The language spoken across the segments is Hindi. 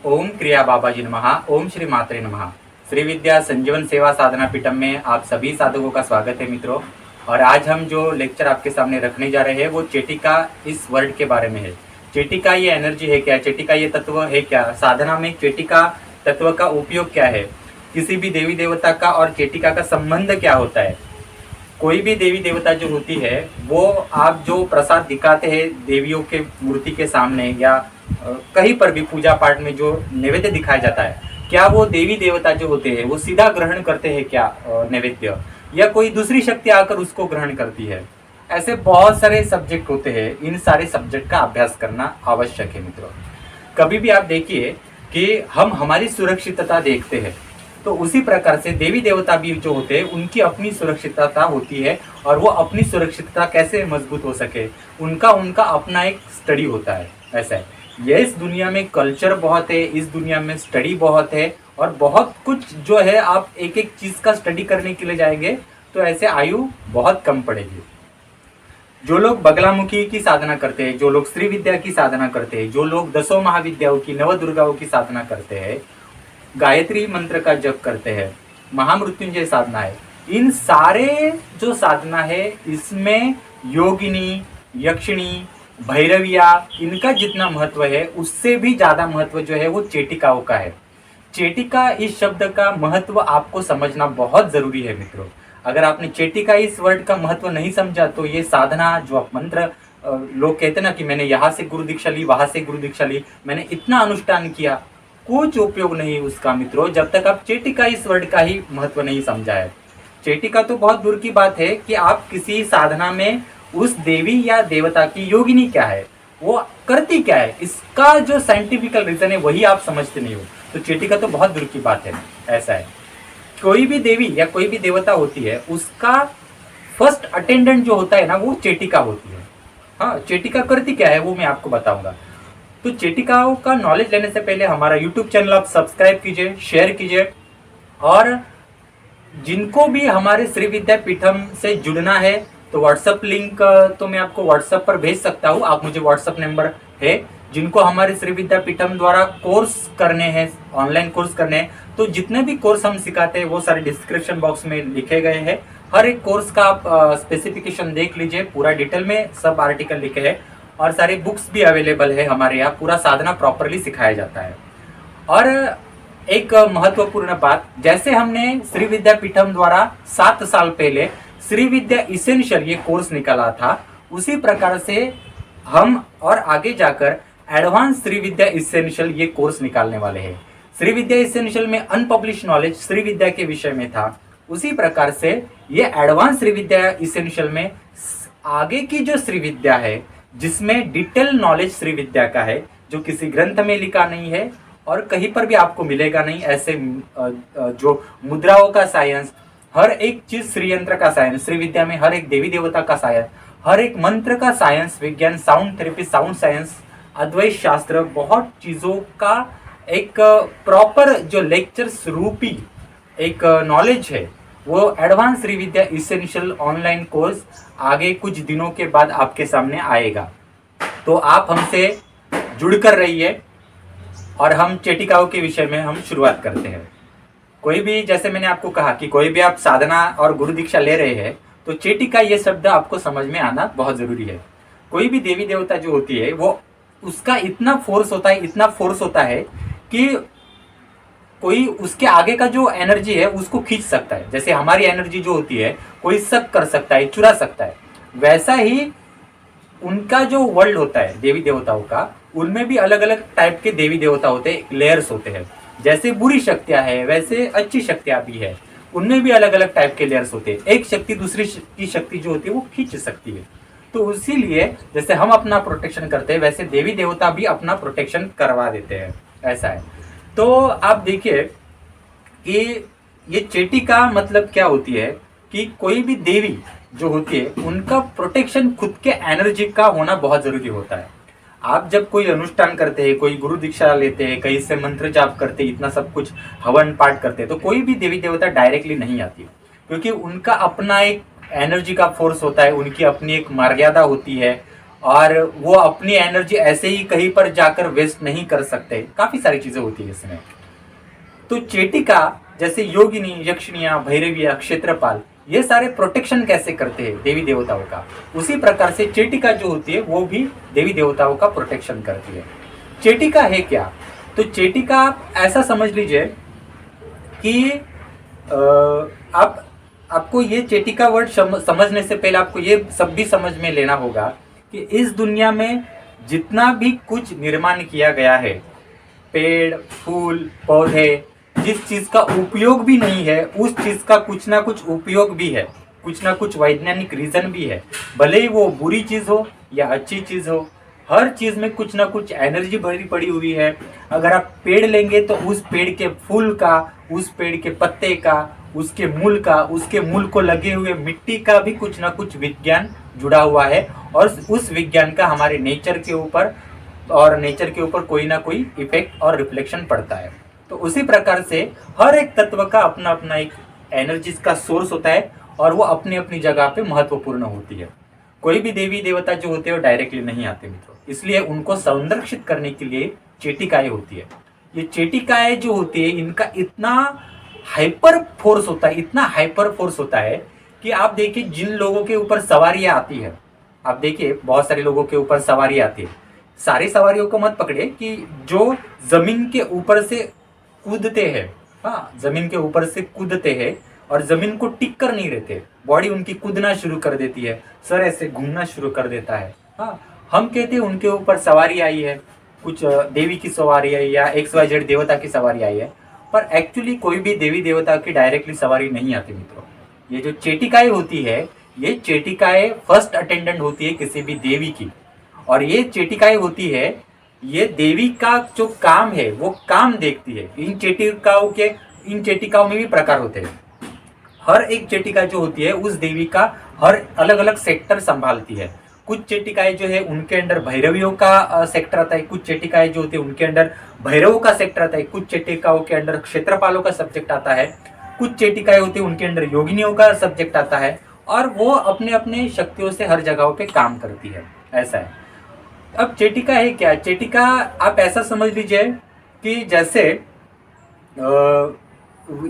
ओम क्रिया बाबाजी नमः। ओम श्री मात्रे नमः। श्री विद्या संजीवन सेवा साधना पीठम में आप सभी साधकों का स्वागत है मित्रों। और आज हम जो लेक्चर आपके सामने रखने जा रहे हैं वो चेटिका इस वर्ड के बारे में है। चेटिका ये एनर्जी है क्या, चेटिका ये तत्व है क्या, साधना में चेटिका तत्व का उपयोग क्या है, किसी भी देवी देवता का और चेटिका का संबंध क्या होता है। कोई भी देवी देवता जो होती है वो आप जो प्रसाद दिखाते हैं देवियों के मूर्ति के सामने या कहीं पर भी पूजा पाठ में जो नैवेद्य दिखाया जाता है, क्या वो देवी देवता जो होते हैं वो सीधा ग्रहण करते हैं क्या नैवेद्य, या कोई दूसरी शक्ति आकर उसको ग्रहण करती है। ऐसे बहुत सारे सब्जेक्ट होते हैं। इन सारे सब्जेक्ट का अभ्यास करना आवश्यक है मित्रों। कभी भी आप देखिए कि हम हमारी सुरक्षितता देखते हैं, तो उसी प्रकार से देवी देवता भी जो होते हैं उनकी अपनी सुरक्षितता होती है और वो अपनी सुरक्षितता कैसे मजबूत हो सके उनका उनका अपना एक स्टडी होता है। ऐसा है, ये इस दुनिया में कल्चर बहुत है, इस दुनिया में स्टडी बहुत है और बहुत कुछ जो है। आप एक एक चीज का स्टडी करने के लिए जाएंगे तो ऐसे आयु बहुत कम पड़ेगी। जो लोग बगलामुखी की साधना करते हैं, जो लोग श्री विद्या की साधना करते हैं, जो लोग दसों महाविद्याओं की नव दुर्गाओं की साधना करते हैं, गायत्री मंत्र का जप करते हैं, महामृत्युंजय साधना है, इन सारे जो साधना है इसमें योगिनी, यक्षिणी, भैरविया, इनका जितना महत्व है उससे भी ज्यादा महत्व जो है वो चेटिकाओं का है। चेटिका इस शब्द का महत्व आपको समझना बहुत जरूरी है मित्रों। अगर आपने चेटिका इस वर्ड का महत्व नहीं समझा तो ये साधना जो आप मंत्र, लोग कहते ना कि मैंने यहाँ से गुरु दीक्षा ली, वहां से गुरु दीक्षा ली, मैंने इतना अनुष्ठान किया, कुछ उपयोग नहीं उसका मित्रों जब तक आप चेटिका इस वर्ड का ही महत्व नहीं समझा है। चेटिका तो बहुत दूर की बात है कि आप किसी साधना में उस देवी या देवता की योगिनी क्या है, वो करती क्या है, इसका जो साइंटिफिकल रीजन है वही आप समझते नहीं हो, तो चेटिका तो बहुत दूर की बात है। ऐसा है, कोई भी देवी या कोई भी देवता होती है उसका फर्स्ट अटेंडेंट जो होता है ना वो चेटिका होती है। हाँ, चेटिका करती क्या है वो मैं आपको बताऊंगा। तो चेटिकाओं का नॉलेज लेने से पहले हमारा यूट्यूब चैनल आप सब्सक्राइब कीजिए, शेयर कीजिए, और जिनको भी हमारे श्री विद्या पीठम से जुड़ना है तो व्हाट्सएप लिंक तो मैं आपको व्हाट्सएप पर भेज सकता हूँ। आप मुझे व्हाट्सएप नंबर है, जिनको हमारे श्री विद्या पीठम द्वारा कोर्स करने हैं, ऑनलाइन कोर्स करने हैं, तो जितने भी कोर्स हम सिखाते हैं वो सारे डिस्क्रिप्शन बॉक्स में लिखे गए हैं। हर एक कोर्स का आप स्पेसिफिकेशन देख लीजिए, पूरा डिटेल में सब आर्टिकल लिखे हैं और सारी बुक्स भी अवेलेबल है हमारे यहाँ। पूरा साधना प्रॉपरली सिखाया जाता है। और एक महत्वपूर्ण बात, जैसे हमने श्री विद्या पीठम द्वारा 7 साल पहले श्री विद्या इसेंशियल ये कोर्स निकाला था, उसी प्रकार से हम और आगे जाकर एडवांस श्री विद्या इसेंशियल ये कोर्स निकालने वाले हैं। श्री विद्या इसेंशियल में अनपब्लिश नॉलेज श्री विद्या के विषय में था, उसी प्रकार से ये एडवांस श्री विद्या इसेंशियल में आगे की जो श्री विद्या है जिसमें डिटेल नॉलेज श्री विद्या का है, जो किसी ग्रंथ में लिखा नहीं है और कहीं पर भी आपको मिलेगा नहीं। ऐसे जो मुद्राओं का साइंस, हर एक चीज, श्री यंत्र का साइंस, श्री विद्या में हर एक देवी देवता का साइंस, हर एक मंत्र का साइंस, विज्ञान, साउंड थेरेपी, साउंड साइंस, अद्वैत शास्त्र, बहुत चीजों का एक प्रॉपर जो लेक्चर्स रूपी एक नॉलेज है वो एडवांस श्री विद्या इसेंशियल ऑनलाइन कोर्स आगे कुछ दिनों के बाद आपके सामने आएगा। तो आप हमसे जुड़कर रहिए और हम चेटिकाओं के विषय में हम शुरुआत करते हैं। कोई भी, जैसे मैंने आपको कहा कि कोई भी आप साधना और गुरु दीक्षा ले रहे हैं तो चेटिका ये शब्द आपको समझ में आना बहुत जरूरी है। कोई भी देवी देवता जो होती है वो उसका इतना फोर्स होता है, इतना फोर्स होता है कि कोई उसके आगे का जो एनर्जी है उसको खींच सकता है। जैसे हमारी एनर्जी जो होती है कोई शक कर सकता है, चुरा सकता है, वैसा ही उनका जो वर्ल्ड होता है देवी देवताओं का, उनमें भी अलग अलग टाइप के देवी देवता होते हैं, लेयर्स होते हैं। जैसे बुरी शक्तियां है वैसे अच्छी शक्तियां भी है, उनमें भी अलग अलग टाइप के लेयर्स होते हैं। एक शक्ति दूसरी की शक्ति जो होती है वो खींच सकती है। तो इसीलिए जैसे हम अपना प्रोटेक्शन करते हैं वैसे देवी देवता भी अपना प्रोटेक्शन करवा देते हैं। ऐसा है। तो आप देखिए कि ये चेटिका मतलब क्या होती है कि कोई भी देवी जो होती है उनका प्रोटेक्शन खुद के एनर्जी का होना बहुत जरूरी होता है। आप जब कोई अनुष्ठान करते हैं, कोई गुरु दीक्षा लेते हैं, कहीं से मंत्र जाप करते हैं, इतना सब कुछ हवन पाठ करते हैं, तो कोई भी देवी देवता डायरेक्टली नहीं आती, क्योंकि उनका अपना एक एनर्जी का फोर्स होता है, उनकी अपनी एक मर्यादा होती है और वो अपनी एनर्जी ऐसे ही कहीं पर जाकर वेस्ट नहीं कर सकते। काफी सारी चीजें होती है इसमें। तो चेटिका जैसे योगिनी, यक्षिणियां, भैरविया, क्षेत्रपाल, ये सारे प्रोटेक्शन कैसे करते हैं देवी देवताओं का, उसी प्रकार से चेटिका जो होती है वो भी देवी देवताओं का प्रोटेक्शन करती है। चेटिका है क्या? तो चेटिका आप ऐसा समझ लीजिए कि आप आपको ये चेटिका वर्ड समझने से पहले आपको ये सब भी समझ में लेना होगा कि इस दुनिया में जितना भी कुछ निर्माण किया गया है, पेड़, फूल, पौधे, जिस चीज का उपयोग भी नहीं है उस चीज का कुछ ना कुछ उपयोग भी है, कुछ ना कुछ वैज्ञानिक रीजन भी है। भले ही वो बुरी चीज हो या अच्छी चीज हो, हर चीज में कुछ ना कुछ एनर्जी भरी पड़ी हुई है। अगर आप पेड़ लेंगे तो उस पेड़ के फूल का, उस पेड़ के पत्ते का, उसके मूल का, उसके मूल को लगे हुए मिट्टी का भी कुछ ना कुछ विज्ञान जुड़ा हुआ है और उस विज्ञान का हमारे नेचर के ऊपर कोई ना कोई इफेक्ट और रिफ्लेक्शन पड़ता है। तो उसी प्रकार से हर एक तत्व का अपना अपना एक एनर्जी का सोर्स होता है और वो अपनी अपनी जगह पे महत्वपूर्ण होती है। कोई भी देवी देवता जो होते हैं वो डायरेक्टली नहीं आते मित्रों, इसलिए उनको संरक्षित करने के लिए चेटिकाएं होती है। ये चेटिकाएं जो होती है इनका इतना हाइपर फोर्स होता है कि आप देखिए जिन लोगों के ऊपर सवारियां आती है, आप देखिए बहुत सारे लोगों के ऊपर सवारी आती है, सारी सवारियों को मत पकड़े कि जो जमीन के ऊपर से कूदते हैं, हाँ जमीन के ऊपर से कूदते हैं और जमीन को टिक कर नहीं रहते, बॉडी उनकी कूदना शुरू कर देती है, सर ऐसे घूमना शुरू कर देता है। हाँ, हम कहते हैं उनके ऊपर सवारी आई है, कुछ देवी की सवारी आई या XYZ देवता की सवारी आई है, पर एक्चुअली कोई भी देवी देवता की डायरेक्टली सवारी नहीं आती मित्रों। ये जो चेटिकाएं होती है, ये चेटिकाएं फर्स्ट अटेंडेंट होती है किसी भी देवी की, और ये चेटिकाएं होती है, ये देवी का जो काम है वो काम देखती है। इन चेटिकाओं में भी प्रकार होते हैं। हर एक चेटिका जो होती है उस देवी का हर अलग अलग सेक्टर संभालती है। कुछ चेटिकाएं जो है उनके अंडर भैरवियों का सेक्टर आता है, कुछ चेटिकाएं जो होती है उनके अंडर भैरवों का सेक्टर आता है, कुछ चेटिकाओं के अंडर क्षेत्रपालों का सब्जेक्ट आता है, कुछ चेटिकाएं होती है उनके अंडर योगिनियों का सब्जेक्ट आता है, और वो अपने अपने शक्तियों से हर जगहों पे काम करती है। ऐसा है। अब चेटिका है क्या? चेटिका आप ऐसा समझ लीजिए कि जैसे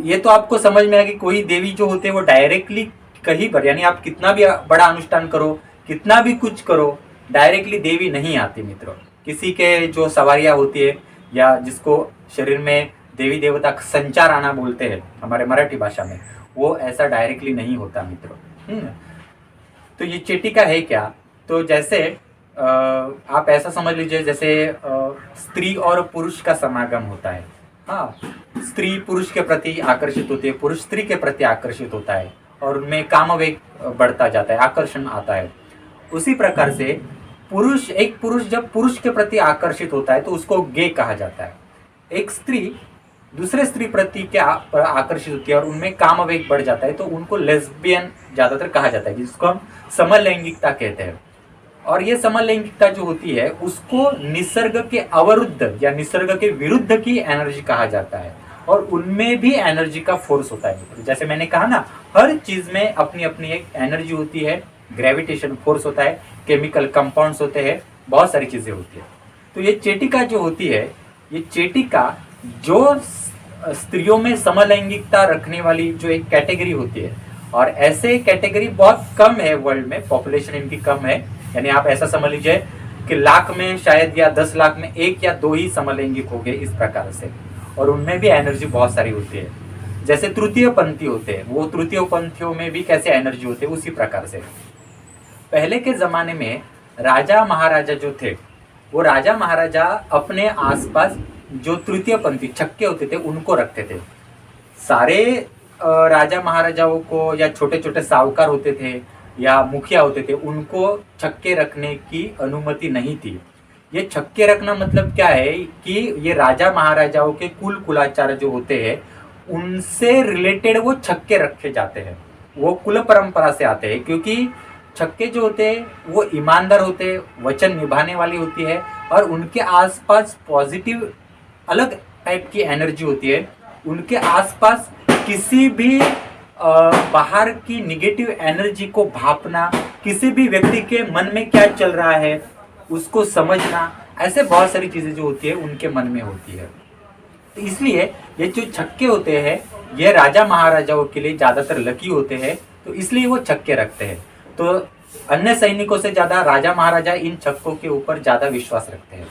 ये तो आपको समझ में आया कि कोई देवी जो होते हैं वो डायरेक्टली कहीं पर, यानी आप कितना भी बड़ा अनुष्ठान करो, कितना भी कुछ करो, डायरेक्टली देवी नहीं आती मित्रों। किसी के जो सवारियां होती है या जिसको शरीर में देवी देवता संचार आना बोलते हैं हमारे मराठी भाषा में, वो ऐसा डायरेक्टली नहीं होता मित्रों। तो ये चेटिका है क्या? तो जैसे आप ऐसा समझ लीजिए जैसे स्त्री और पुरुष का समागम होता है। हाँ, स्त्री पुरुष के प्रति आकर्षित होती है, पुरुष स्त्री के प्रति आकर्षित होता है और उनमें कामवेग बढ़ता जाता है, आकर्षण आता है। उसी प्रकार से एक पुरुष जब पुरुष के प्रति आकर्षित होता है तो उसको गे कहा जाता है। एक स्त्री दूसरे स्त्री प्रति क्या आकर्षित होती है और उनमें कामवेग बढ़ जाता है तो उनको लेस्बियन ज्यादातर कहा जाता है, जिसको हम समलैंगिकता कहते हैं। और ये समलैंगिकता जो होती है उसको निसर्ग के अवरुद्ध या निसर्ग के विरुद्ध की एनर्जी कहा जाता है, और उनमें भी एनर्जी का फोर्स होता है। जैसे मैंने कहा ना, हर चीज में अपनी अपनी एक एनर्जी होती है, ग्रेविटेशन फोर्स होता है, केमिकल कंपाउंड्स होते हैं, बहुत सारी चीजें होती है। तो ये चेटिका जो होती है, ये चेटिका जो स्त्रियों में समलैंगिकता रखने वाली जो एक कैटेगरी होती है, और ऐसे कैटेगरी बहुत कम है वर्ल्ड में, पॉपुलेशन इनकी कम है, यानी आप ऐसा समझ लीजिए कि लाख में शायद या 10 लाख में 1 या 2 ही समलैंगिक हो गए इस प्रकार से, और उनमें भी एनर्जी बहुत सारी होती है। जैसे तृतीय पंथी होते हैं, वो तृतीय पंथियों में भी कैसे एनर्जी होती है उसी प्रकार से। पहले के जमाने में राजा महाराजा जो थे, वो राजा महाराजा अपने आसपास जो तृतीय पंथी छक्के होते थे उनको रखते थे। सारे राजा महाराजाओं को या छोटे छोटे साहूकार होते थे या मुखिया होते थे, उनको छक्के रखने की अनुमति नहीं थी। ये छक्के रखना मतलब क्या है कि ये राजा महाराजाओं के कुल कुलाचार जो होते हैं उनसे रिलेटेड वो छक्के रखे जाते हैं, वो कुल परंपरा से आते हैं। क्योंकि छक्के जो होते हैं वो ईमानदार होते हैं, वचन निभाने वाली होती है, और उनके आसपास पॉजिटिव अलग टाइप की एनर्जी होती है। उनके आसपास किसी भी बाहर की निगेटिव एनर्जी को भापना, किसी भी व्यक्ति के मन में क्या चल रहा है उसको समझना, ऐसे बहुत सारी चीज़ें जो होती है उनके मन में होती है। तो इसलिए ये जो छक्के होते हैं ये राजा महाराजाओं के लिए ज़्यादातर लकी होते हैं, तो इसलिए वो छक्के रखते हैं। तो अन्य सैनिकों से ज़्यादा राजा महाराजा इन छक्कों के ऊपर ज़्यादा विश्वास रखते हैं।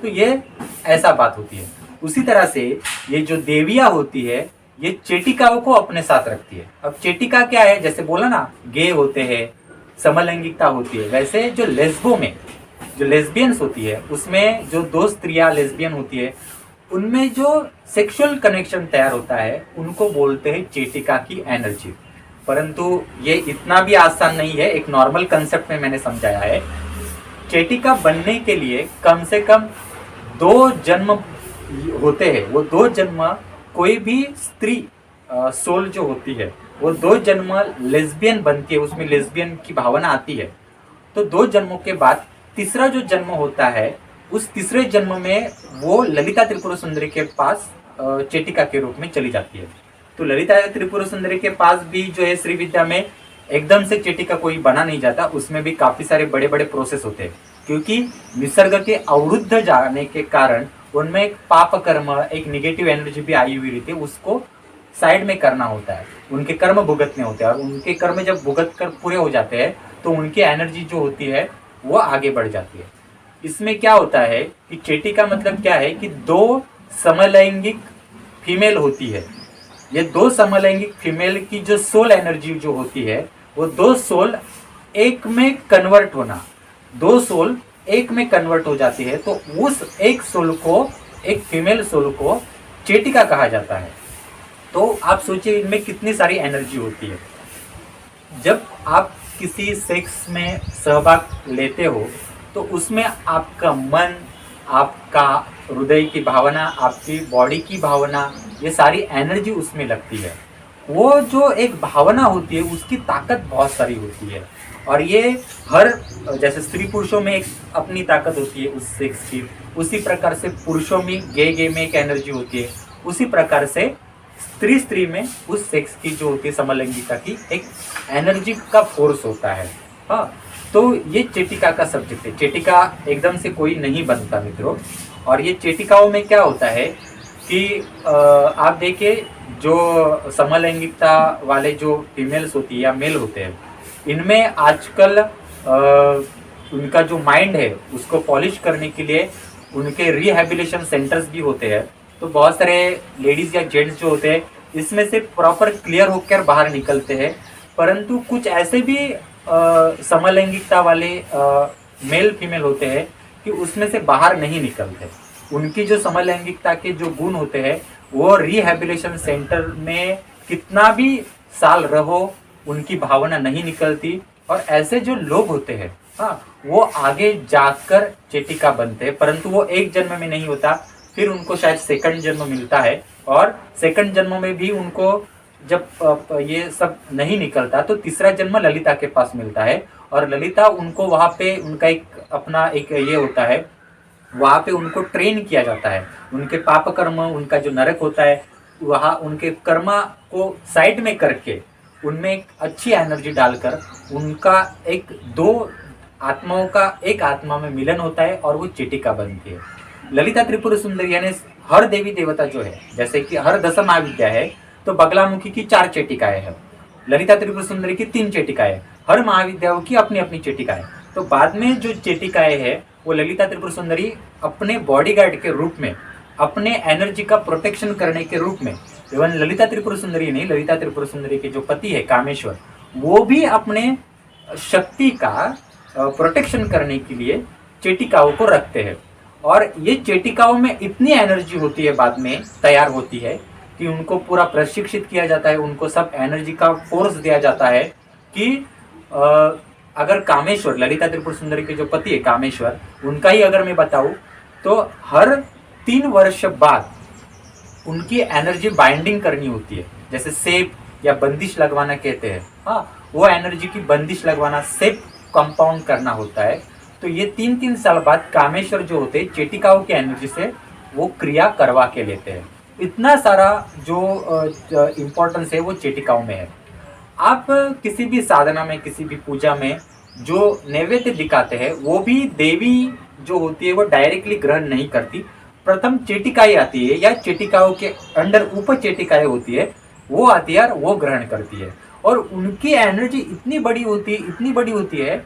तो ये ऐसा बात होती है। उसी तरह से ये जो देवियाँ होती है ये चेटिकाओं को अपने साथ रखती है। अब चेटिका क्या है, जैसे बोला ना गे होते हैं, समलैंगिकता होती है, वैसे जो लेस्बो में जो लेस्बियंस होती है उसमें जो दो स्त्रियां लेस्बियन होती है उनमें जो सेक्सुअल कनेक्शन तैयार होता है उनको बोलते हैं चेटिका की एनर्जी। परंतु ये इतना भी आसान नहीं है, एक नॉर्मल कंसेप्ट में मैंने समझाया है। चेटिका बनने के लिए कम से कम 2 जन्म होते हैं। वो 2 जन्म कोई भी स्त्री सोल जो होती है वो 2 जन्म लेस्बियन बनती है, उसमें लेस्बियन की भावना आती है। तो 2 जन्मों के बाद तीसरा जो जन्म होता है उस तीसरे जन्म में वो ललिता त्रिपुरा सुंदरी के पास चेटिका के रूप में चली जाती है। तो ललिता त्रिपुरा सुंदरी के पास भी जो है श्री विद्या में एकदम से चेटिका कोई बना नहीं जाता, उसमें भी काफी सारे बड़े बड़े प्रोसेस होते हैं, क्योंकि निसर्ग के अवरुद्ध जाने के कारण उनमें एक पाप कर्म, एक निगेटिव एनर्जी भी आई हुई रहती है, उसको साइड में करना होता है, उनके कर्म भुगतने होते हैं। और उनके कर्म जब भुगत कर पूरे हो जाते हैं तो उनकी एनर्जी जो होती है वो आगे बढ़ जाती है। इसमें क्या होता है कि चेटिका मतलब क्या है कि 2 समलैंगिक फीमेल होती है। ये 2 समलैंगिक फीमेल की जो सोल एनर्जी जो होती है वो 2 सोल एक में कन्वर्ट होना, 2 सोल एक में कन्वर्ट हो जाती है। तो उस एक सोल को, एक फीमेल सोल को चेटिका कहा जाता है। तो आप सोचिए इनमें कितनी सारी एनर्जी होती है। जब आप किसी सेक्स में सहभाग लेते हो तो उसमें आपका मन, आपका हृदय की भावना, आपकी बॉडी की भावना, ये सारी एनर्जी उसमें लगती है। वो जो एक भावना होती है उसकी ताकत बहुत सारी होती है। और ये हर, जैसे स्त्री पुरुषों में एक अपनी ताकत होती है उस सेक्स की, उसी प्रकार से पुरुषों में गे में एक एनर्जी होती है, उसी प्रकार से स्त्री में उस सेक्स की जो होती है समलैंगिकता की एक एनर्जी का फोर्स होता है। हाँ, तो ये चेटिका का सब्जेक्ट है। चेटिका एकदम से कोई नहीं बनता मित्रों। और ये चेटिकाओं में क्या होता है कि आप देखिए जो समलैंगिकता वाले जो फीमेल्स होती है या मेल होते हैं, इनमें आजकल उनका जो माइंड है उसको पॉलिश करने के लिए उनके रिहैबिलिटेशन सेंटर्स भी होते हैं। तो बहुत सारे लेडीज या जेंट्स जो होते हैं इसमें से प्रॉपर क्लियर होकर बाहर निकलते हैं। परंतु कुछ ऐसे भी समलैंगिकता वाले मेल फीमेल होते हैं कि उसमें से बाहर नहीं निकलते। उनकी जो समलैंगिकता के जो गुण होते हैं वो रिहैबिलिटेशन सेंटर में कितना भी साल रहो उनकी भावना नहीं निकलती। और ऐसे जो लोग होते हैं हाँ, वो आगे जाकर चेटिका बनते हैं, परंतु वो एक जन्म में नहीं होता, फिर उनको शायद सेकंड जन्म मिलता है। और सेकंड जन्म में भी उनको जब ये सब नहीं निकलता तो तीसरा जन्म ललिता के पास मिलता है। और ललिता उनको वहाँ पे उनका एक अपना एक ये होता है, वहाँ पे उनको ट्रेन किया जाता है। उनके पाप कर्म, उनका जो नरक होता है, वहाँ उनके कर्म को साइड में करके उनमें एक अच्छी एनर्जी डालकर उनका एक 2 आत्माओं का एक आत्मा में मिलन होता है और वो चेटिका बनती है। ललिता त्रिपुरा सुंदरी यानी हर देवी देवता जो है, जैसे कि हर 10 महाविद्या है तो बगलामुखी की 4 चेटिकाएं हैं, ललिता त्रिपुरा सुंदरी की 3 चेटिकाएं, हर महाविद्याओं की अपनी अपनी चेटिकाएं। तो बाद में जो चेटिकाएं है वो ललिता त्रिपुरा सुंदरी अपने बॉडीगार्ड के रूप में, अपने एनर्जी का प्रोटेक्शन करने के रूप में, इवन ललिता त्रिपुरा सुंदरी नहीं, ललिता त्रिपुरा सुंदरी के जो पति है कामेश्वर, वो भी अपने शक्ति का प्रोटेक्शन करने के लिए चेटिकाओं को रखते हैं। और ये चेटिकाओं में इतनी एनर्जी होती है, बाद में तैयार होती है कि उनको पूरा प्रशिक्षित किया जाता है, उनको सब एनर्जी का फोर्स दिया जाता है कि अगर कामेश्वर, ललिता त्रिपुरा सुंदरी के जो पति है कामेश्वर, उनका ही अगर मैं बताऊं तो हर 3 वर्ष बाद उनकी एनर्जी बाइंडिंग करनी होती है, जैसे सेप या बंदिश लगवाना कहते हैं। हाँ, वो एनर्जी की बंदिश लगवाना, सेप कंपाउंड करना होता है। तो ये 3-3 साल बाद कामेश्वर जो होते हैं चेटिकाओं की एनर्जी से वो क्रिया करवा के लेते हैं। इतना सारा जो इम्पोर्टेंस है वो चेटिकाओं में है। आप किसी भी साधना में, किसी भी पूजा में जो नैवेद्य दिखाते हैं वो भी देवी जो होती है वो डायरेक्टली ग्रहण नहीं करती। प्रथम चेटिकाएं आती है या चेटिकाओं के अंडर ऊपर चेटिकाएं होती है, वो आती है और वो ग्रहण करती है। और उनकी एनर्जी इतनी बड़ी होती है, इतनी बड़ी होती है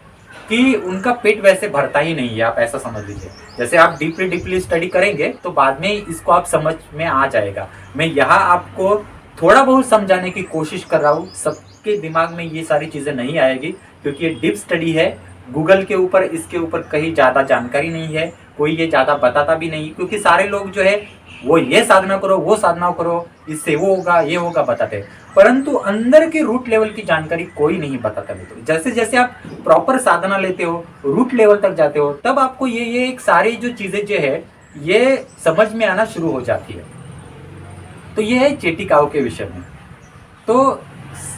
कि उनका पेट वैसे भरता ही नहीं है, आप ऐसा समझ लीजिए। जैसे आप डीपली डीपली स्टडी करेंगे तो बाद में इसको आप समझ में आ जाएगा। मैं यहाँ आपको थोड़ा बहुत समझाने की कोशिश कर रहा हूँ, सबके दिमाग में ये सारी चीज़ें नहीं आएगी क्योंकि ये डीप स्टडी है। गूगल के ऊपर इसके ऊपर कहीं ज़्यादा जानकारी नहीं है, कोई ये ज़्यादा बताता भी नहीं, क्योंकि सारे लोग जो है वो ये साधना करो, वो साधना करो, इससे वो होगा, ये होगा बताते हैं, परंतु अंदर के रूट लेवल की जानकारी कोई नहीं बताता मित्रों। जैसे जैसे आप प्रॉपर साधना लेते हो, रूट लेवल तक जाते हो, तब आपको ये एक सारी जो चीज़ें जो है ये समझ में आना शुरू हो जाती है। तो ये है चेटिकाओं के विषय में। तो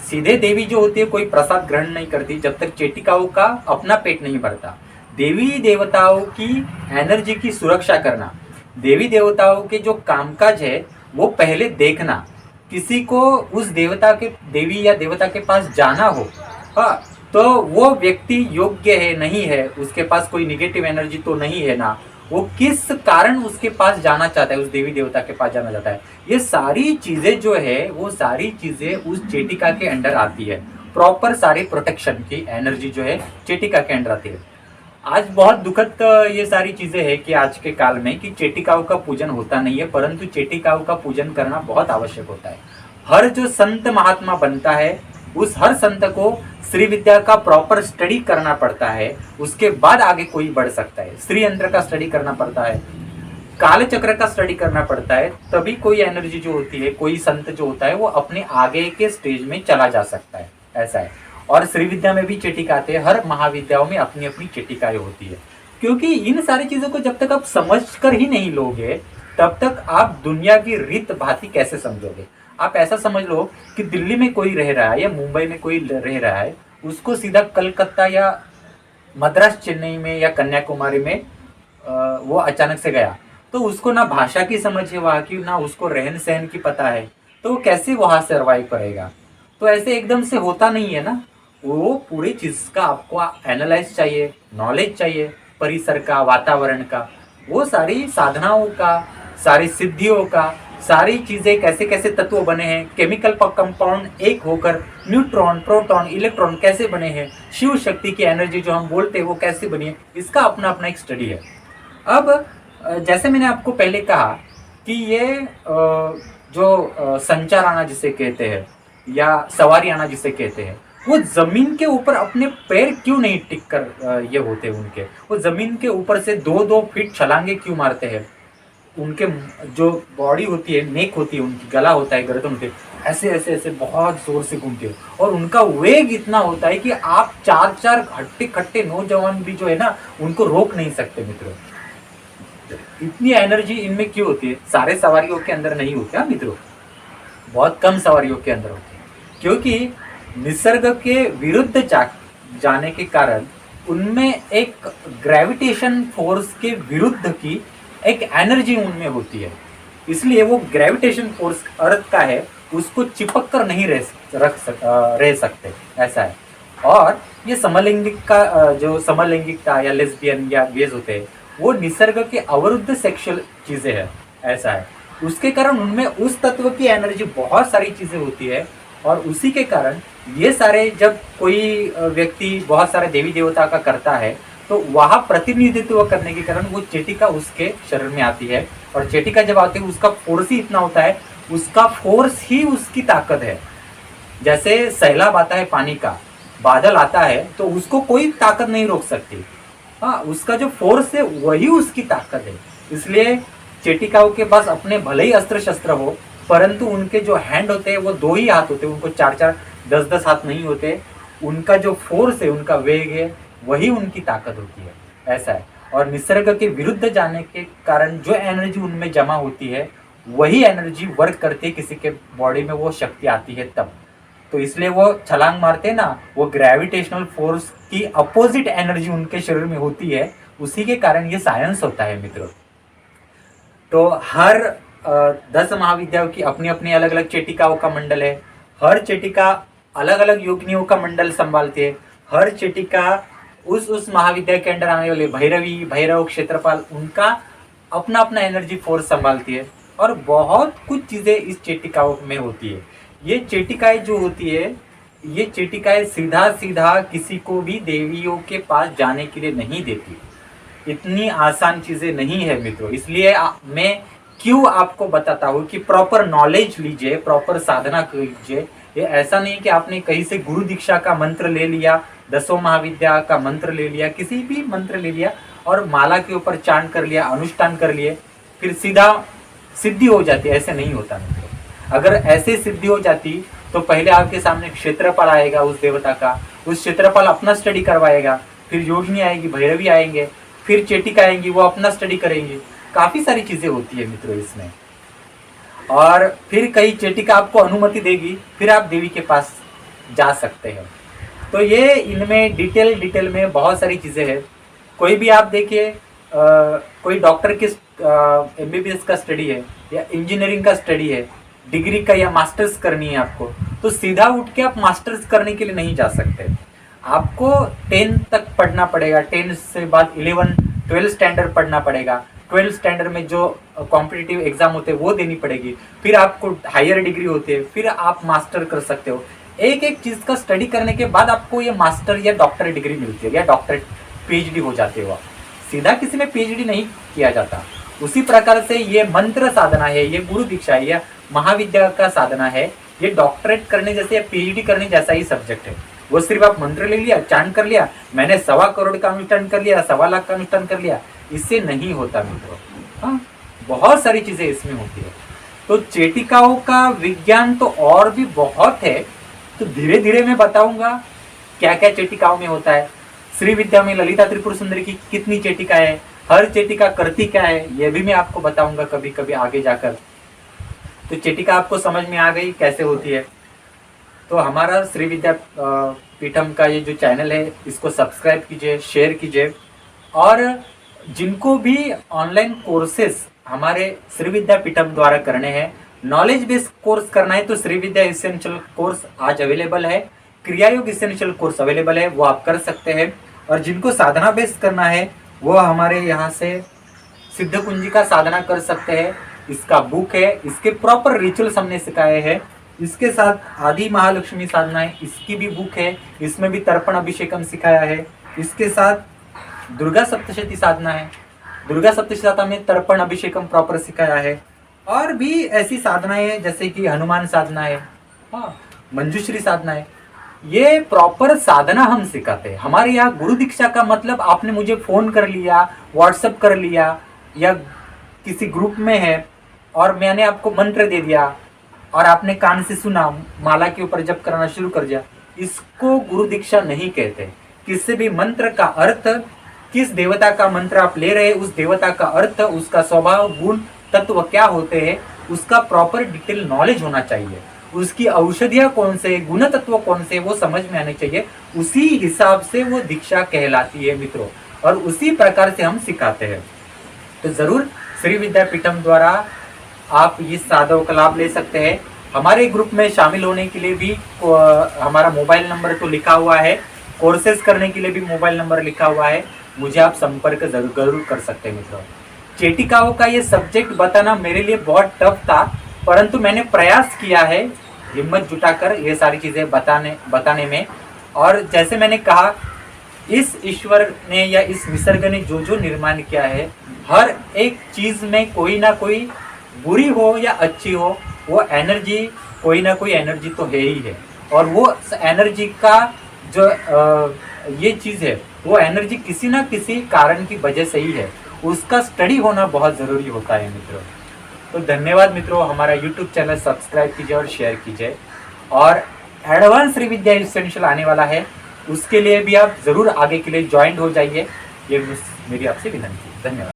सीधे देवी जो होती है कोई प्रसाद ग्रहण नहीं करती जब तक चेटिकाओं का अपना पेट नहीं भरता। देवी देवताओं की एनर्जी की सुरक्षा करना, देवी देवताओं के जो कामकाज है वो पहले देखना, किसी को उस देवता के देवी या देवता के पास जाना हो, हाँ, तो वो व्यक्ति योग्य है नहीं है, उसके पास कोई निगेटिव एनर्जी तो नहीं है ना, वो किस कारण उसके पास जाना चाहता है, उस देवी देवता के पास जाना चाहता है, ये सारी चीजें जो है वो सारी चीजें उस चेटिका के अंडर आती है। प्रॉपर सारी प्रोटेक्शन की एनर्जी जो है चेटिका के अंडर आती है। आज बहुत दुखद ये सारी चीजें है कि आज के काल में कि चेटिकाओं का पूजन होता नहीं है, परंतु चेटिकाओं का पूजन करना बहुत आवश्यक होता है। हर जो संत महात्मा बनता है उस हर संत को श्री विद्या का प्रॉपर स्टडी करना पड़ता है, उसके बाद आगे कोई बढ़ सकता है। श्री यंत्र का स्टडी करना पड़ता है, काल चक्र का स्टडी करना पड़ता है, तभी कोई एनर्जी जो होती है, कोई संत जो होता है वो अपने आगे के स्टेज में चला जा सकता है, ऐसा है। और श्री विद्या में भी चेटिका आते हैं, हर महाविद्याओं में अपनी अपनी चेटिकाएं होती है। क्योंकि इन सारी चीजों को जब तक आप समझ कर ही नहीं लोगे तब तक आप दुनिया की रीत भांति कैसे समझोगे। आप ऐसा समझ लो कि दिल्ली में कोई रह रहा है या मुंबई में कोई रह रहा है, उसको सीधा कलकत्ता या मद्रास, चेन्नई में या कन्याकुमारी में वो अचानक से गया, तो उसको ना भाषा की समझ है वहाँ की, ना उसको रहन सहन की पता है, तो वो कैसे वहाँ सर्वाइव करेगा। तो ऐसे एकदम से होता नहीं है ना, वो पूरी चीज का आपको एनालाइज चाहिए, नॉलेज चाहिए, परिसर का, वातावरण का, वो सारी साधनाओं का, सारी सिद्धियों का, सारी चीजें कैसे कैसे तत्व बने हैं, केमिकल कंपाउंड एक होकर न्यूट्रॉन, प्रोटॉन, इलेक्ट्रॉन कैसे बने हैं, शिव शक्ति की एनर्जी जो हम बोलते हैं वो कैसे बनी है, इसका अपना अपना एक स्टडी है। अब जैसे मैंने आपको पहले कहा कि ये जो संचार आना जिसे कहते हैं या सवारी आना जिसे कहते हैं, वो जमीन के ऊपर अपने पैर क्यों नहीं टिक कर ये होते हैं उनके, वो जमीन के ऊपर से 2-2 फीट छलांगे क्यों मारते हैं। उनके जो बॉडी होती है, नेक होती है, उनकी गला होता है, गर्दन होती है, ऐसे ऐसे ऐसे बहुत जोर से घूमते हैं और उनका वेग इतना होता है कि आप 4-4 हट्टे खट्टे नौजवान भी जो है ना उनको रोक नहीं सकते मित्रों। इतनी एनर्जी इनमें क्यों होती है? सारे सवारियों के अंदर नहीं होती है मित्रों, बहुत कम सवारियों के अंदर होती है, क्योंकि निसर्ग के विरुद्ध जाने के कारण उनमें एक ग्रेविटेशन फोर्स के विरुद्ध की एक एनर्जी उनमें होती है, इसलिए वो ग्रेविटेशन फोर्स अर्थ का है उसको चिपक कर नहीं रह सकते, ऐसा है। और ये समलैंगिक का जो समलैंगिकता या लेस्बियन या गेज होते हैं वो निसर्ग के अवरुद्ध सेक्सुअल चीजें हैं, ऐसा है। उसके कारण उनमें उस तत्व की एनर्जी बहुत सारी चीजें होती है और उसी के कारण ये सारे जब कोई व्यक्ति बहुत सारे देवी देवता का करता है तो वहाँ प्रतिनिधित्व करने के कारण वो चेटिका उसके शरीर में आती है और चेटिका जब आती है उसका फोर्स ही इतना होता है, उसका फोर्स ही उसकी ताकत है। जैसे सैलाब आता है पानी का, बादल आता है तो उसको कोई ताकत नहीं रोक सकती, हाँ, उसका जो फोर्स है वही उसकी ताकत है। इसलिए चेटिकाओं के पास अपने भले ही अस्त्र शस्त्र हो परंतु उनके जो हैंड होते हैं वो 2 ही हाथ होते हैं, उनको 4-4, 10-10 हाथ नहीं होते। उनका जो फोर्स है, उनका वेग है, वही उनकी ताकत होती है, ऐसा है। और निसर्ग के विरुद्ध जाने के कारण जो एनर्जी उनमें जमा होती है वही एनर्जी वर्क करती है, किसी के बॉडी में वो शक्ति आती है तब। तो इसलिए वो छलांग मारते हैं ना, वो ग्रेविटेशनल फोर्स की अपोजिट एनर्जी उनके शरीर में होती है, उसी के कारण ये साइंस होता है मित्रों। तो हर 10 महाविद्याओं की अपनी अपनी अलग अलग चेटिकाओं का मंडल है, हर चेटिका अलग अलग योगिनियों का मंडल संभालती है, हर चेटिका उस महाविद्या के अंडर आने वाले भैरवी, भैरव, क्षेत्रपाल, उनका अपना अपना एनर्जी फोर्स संभालती है और बहुत कुछ चीजें इस चेटिकाओं में होती है। ये चेटिकाएं जो होती है, ये चेटिकाएं सीधा सीधा किसी को भी देवियों के पास जाने के लिए नहीं देती। इतनी आसान चीजें नहीं है मित्रों। इसलिए मैं क्यों आपको बताता हूँ कि प्रॉपर नॉलेज लीजिए, प्रॉपर साधना कीजिए। ये ऐसा नहीं कि आपने कहीं से गुरु दीक्षा का मंत्र ले लिया, 10 महाविद्या का मंत्र ले लिया, किसी भी मंत्र ले लिया और माला के ऊपर चांट कर लिया, अनुष्ठान कर लिए, फिर सीधा सिद्धि हो जाती है। ऐसे नहीं होता मित्रों। अगर ऐसे सिद्धि हो जाती तो पहले आपके सामने क्षेत्रपाल आएगा उस देवता का, उस क्षेत्रपाल अपना स्टडी करवाएगा, फिर योगिनी आएगी, भैरवी आएंगे, फिर चेटिका आएंगी, वो अपना स्टडी करेंगी। काफी सारी चीजें होती है मित्रों इसमें। और फिर कहीं चेटिका आपको अनुमति देगी, फिर आप देवी के पास जा सकते हैं। तो ये इनमें डिटेल में बहुत सारी चीजें हैं। कोई भी आप देखिए, कोई डॉक्टर के MBBS का स्टडी है या इंजीनियरिंग का स्टडी है, डिग्री का या मास्टर्स करनी है आपको, तो सीधा उठ के आप मास्टर्स करने के लिए नहीं जा सकते। आपको 10 तक पढ़ना पड़ेगा, 10 से बाद 11, 12 स्टैंडर्ड पढ़ना पड़ेगा। 12 स्टैंडर्ड में जो कॉम्पिटिटिव एग्जाम होते हैं वो देनी पड़ेगी, फिर आपको हायर डिग्री होती है, फिर आप मास्टर कर सकते हो। एक एक चीज का स्टडी करने के बाद आपको ये मास्टर या डॉक्टर डिग्री मिलती है या डॉक्टर PhD हो जाते हो आप। सीधा किसी में PhD नहीं किया जाता। उसी प्रकार से ये मंत्र साधना है, ये गुरु दीक्षा है, या महाविद्या का साधना है, ये डॉक्टरेट करने जैसे या PhD करने जैसा ही सब्जेक्ट है। वो सिर्फ आप मंत्र ले लिया, चांट कर लिया, मैंने 1.25 करोड़ का अनुष्ठान कर लिया, 1.25 लाख का अनुष्ठान कर लिया, इससे नहीं होता मित्रों। हाँ, बहुत सारी चीजें इसमें होती है। तो चेटिकाओं का विज्ञान तो और भी बहुत है, तो धीरे धीरे मैं बताऊंगा क्या क्या चेटिकाओं में होता है। श्री विद्या में ललिता त्रिपुर सुंदरी की कितनी चेटिका है, हर चेटिका करती क्या है, यह भी मैं आपको बताऊंगा कभी कभी आगे जाकर। तो चेटिका आपको समझ में आ गई कैसे होती है। तो हमारा श्री विद्या पीठम का ये जो चैनल है, इसको सब्सक्राइब कीजिए, शेयर कीजिए। और जिनको भी ऑनलाइन कोर्सेस हमारे श्री विद्या पीठम द्वारा करने हैं, नॉलेज बेस्ड कोर्स करना है, तो श्री विद्या एसेंशियल कोर्स आज अवेलेबल है, क्रिया योग एसेंशियल कोर्स अवेलेबल है, वो आप कर सकते हैं। और जिनको साधना बेस्ड करना है वो हमारे यहाँ से सिद्ध कुंजी का साधना कर सकते हैं। इसका बुक है, इसके प्रॉपर रिचुअल्स हमने सिखाए हैं। इसके साथ आदि महालक्ष्मी साधना है, इसकी भी बुक है, इसमें भी तर्पण अभिषेकम सिखाया है। इसके साथ दुर्गा सप्तशती साधना है, दुर्गा सप्तशती साधना में तर्पण अभिषेकम प्रॉपर सिखाया है। और भी ऐसी साधनाएं हैं जैसे कि हनुमान साधना है, हाँ, मंजूश्री साधना है। ये प्रॉपर साधना हम सिखाते हैं। हमारे यहाँ गुरु दीक्षा का मतलब आपने मुझे फोन कर लिया, व्हाट्सएप कर लिया, या किसी ग्रुप में है और मैंने आपको मंत्र दे दिया और आपने कान से सुना, माला के ऊपर जप करना शुरू कर दिया, इसको गुरु दीक्षा नहीं कहते। किसी भी मंत्र का अर्थ, किस देवता का मंत्र आप ले रहे हैं, उस देवता का अर्थ, उसका स्वभाव, गुण, तत्व क्या होते हैं, उसका प्रॉपर डिटेल नॉलेज होना चाहिए। उसकी औषधियां कौन से, गुण तत्व कौन से, वो समझ में आने चाहिए। उसी हिसाब से वो दीक्षा कहलाती है मित्रों, और उसी प्रकार से हम सिखाते हैं। तो जरूर श्री विद्या पीठम द्वारा आप इस साधना का लाभ ले सकते हैं। हमारे ग्रुप में शामिल होने के लिए भी हमारा मोबाइल नंबर तो लिखा हुआ है, कोर्सेज करने के लिए भी मोबाइल नंबर लिखा हुआ है, मुझे आप संपर्क जरूर कर सकते हैं मित्रों। चेटिकाओं का ये सब्जेक्ट बताना मेरे लिए बहुत टफ था, परंतु मैंने प्रयास किया है हिम्मत जुटाकर ये सारी चीजें बताने में। और जैसे मैंने कहा, इस ईश्वर ने या इस निसर्ग ने जो जो निर्माण किया है, हर एक चीज में कोई ना कोई बुरी हो या अच्छी हो, वो एनर्जी, कोई ना कोई एनर्जी तो है ही है। और वो एनर्जी का जो ये चीज है, वो एनर्जी किसी ना किसी कारण की वजह से ही है। उसका स्टडी होना बहुत जरूरी होता है मित्रों। तो धन्यवाद मित्रों, हमारा YouTube चैनल सब्सक्राइब कीजिए और शेयर कीजिए। और एडवांस श्री विद्या एसेंशियल आने वाला है, उसके लिए भी आप जरूर आगे के लिए ज्वाइन हो जाइए। ये मेरी आपसे विनती है। धन्यवाद।